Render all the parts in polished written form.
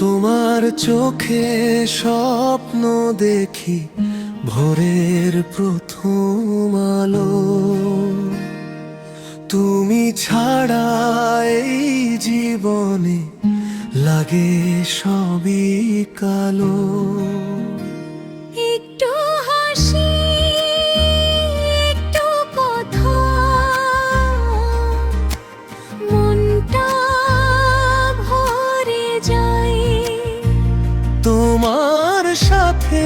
তোমার চোখে স্বপ্ন দেখি ভোরের প্রথম আলো। তুমি ছাড়া এই জীবনে লাগে সবই কালো। একটু হাসি, একটু কথা, মনটা ভরে যায়। তোমার সাথে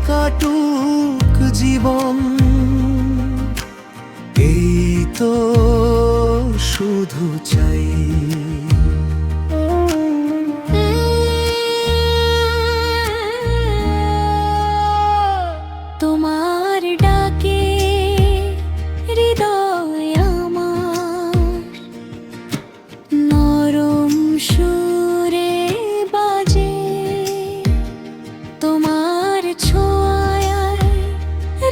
কাটুক জীবন, এই তো শুধু চাই। তোমার ডাকে হৃদয় আমার নরম সুরে বাজে। তোমার ছোঁয়ায়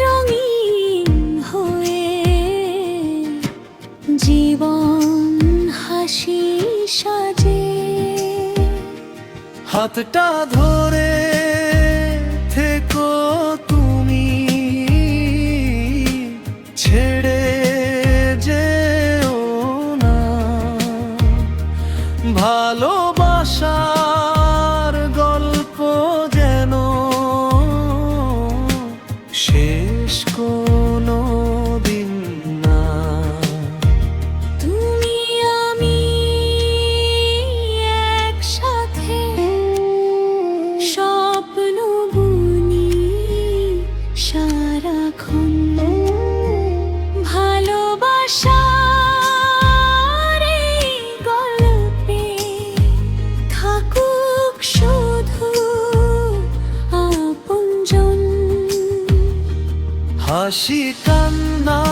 রঙিন হয়ে জীবন হাসি সাজে। হাতটা ধরে থেকো তুমি, ছেড়ে যেও না। ভালোবাসার গল্প যেন শেষ কোনো দিন না। তুমি আমি একসাথে স্বপ্ন বুনি সারাক্ষণ। ভালোবাসার এই গল্পে থাকুক শুধু আপনজন। হাসি কান্না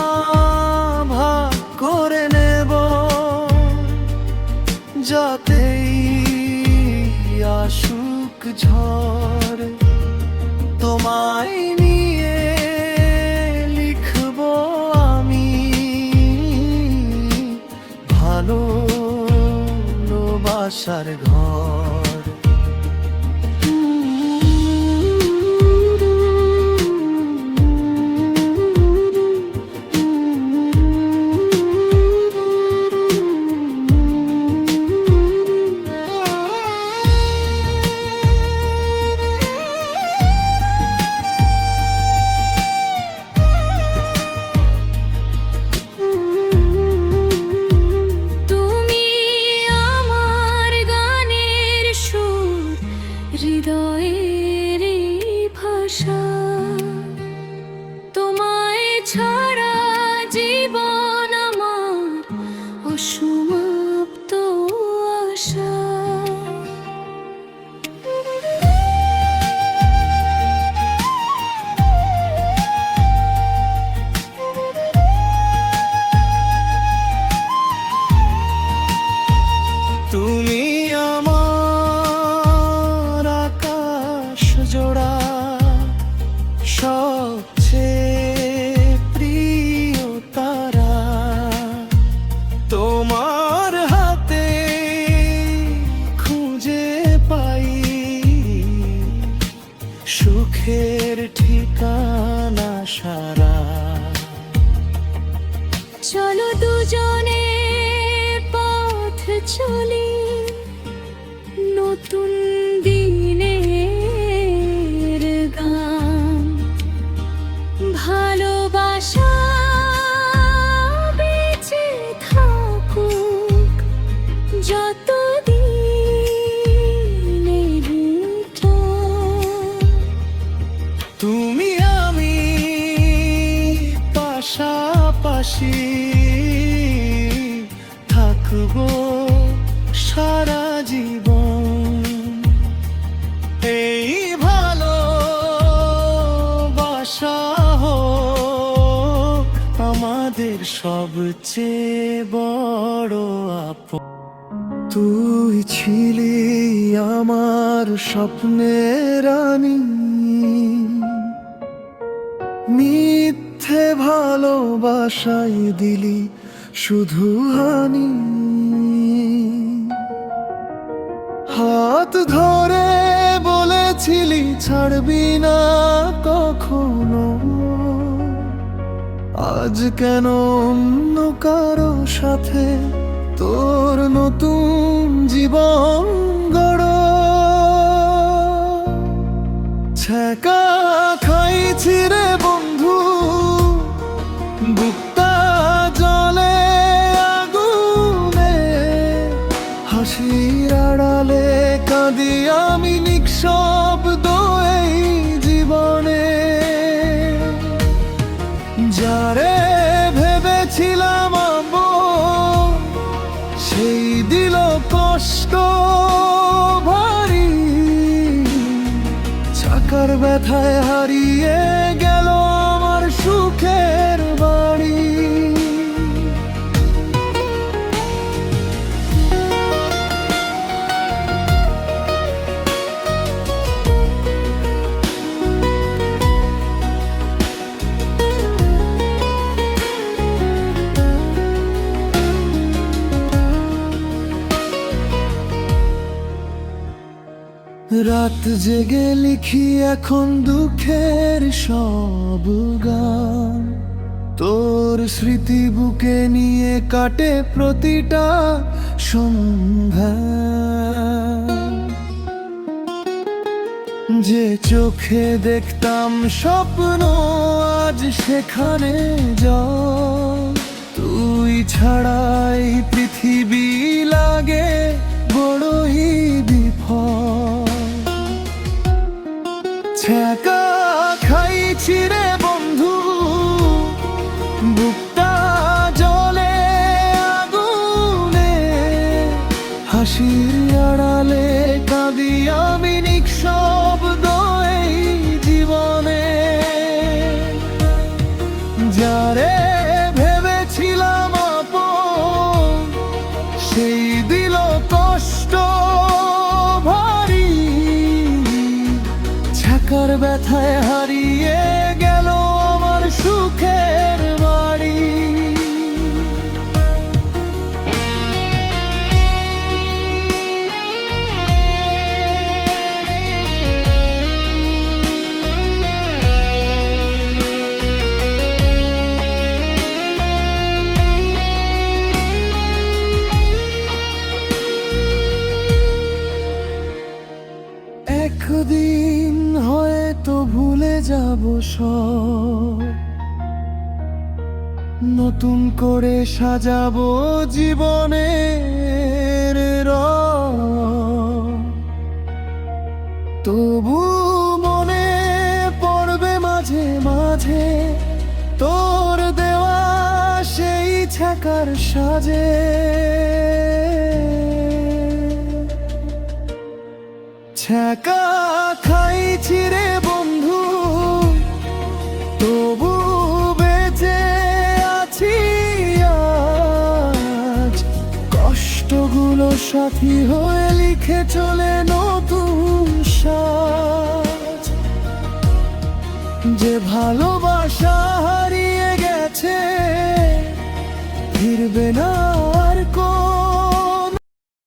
ভাগ করে নেব, যাতেই আসুক ঝড়। তোমায় নিয়ে লিখব আমি ভালোবাসার ঘর। তুমি আমার গানের সুর, হৃদয়ের এই ভাষা। তোমায় ছাড়া জীবন আমার অসমাপ্ত আশা। তুমি আমার আকাশ জোড়া, সবচেয়ে প্রিয় তারা। তোমার হাতে খুঁজে পাই সুখের ঠিকানা সারা। চলো দুজনে পথ চলি নতুন দিনের গান। ভালোবাসা বেঁচে থাকুক যতদিনের টান। তুমি আমি পাশাপাশি থাকবো সারা জীবন। এই ভালোবাসা হোক আমাদের সবচেয়ে বড় আপন। তুই ছিলি আমার স্বপ্নের রানী, মিথ্যে ভালোবাসাই দিলি শুধু হানি। হাত ধরে বলেছিলি ছাড়বি না কখনো, আজ কেন অন্য কারো সাথে তোর নতুন জীবন গড়? ছ্যাঁকা খাইছি রে বন্ধু, বুকটা জলে আগুনে, হাসির আড়ালে কাঁদি আমি নিঃশব্দ এই জীবনে। যারে ভেবেছিলাম আপন, সেই দিল কষ্ট ভারী, চাকার ব্যথায় হারিয়ে গেল আমার সুখের বাড়ি। রাত জেগে লিখি এখন দুঃখের সব গান, তোর স্মৃতি বুকে নিয়ে কাটে প্রতিটা সন্ধ্যা। যে চোখে দেখতাম স্বপ্ন আজ সেখানে যাও, তুই ছাড়াই পৃথিবী লাগে বড়ই বিফল। ছ্যাঁকা খাইছি রে বন্ধু, বুকটা জলে আগুনে, হাসির আড়ালে কাঁদি আমি নিঃশব্দ এই জীবনে। যারে ভেবেছিলাম আপন, সেই দিল কষ্ট ভারী, ছ্যাঁকার ব্যথায় হারিয়ে গেল আমার সুখের বাড়ি। একদিন হয়তো ভুলে যাব সব, নতুন করে সাজাবো জীবনের রং। তবু মনে পড়বে মাঝে মাঝে তোর দেওয়া সেই ছ্যাঁকার সাজে। ছ্যাঁকা খাইছি রে বন্ধু, তবু বেঁচে আছি আজ, কষ্টগুলো সাথী হয়ে লিখে চলে নতুন সাজ। যে ভালোবাসা হারিয়ে গেছে ফিরবে না।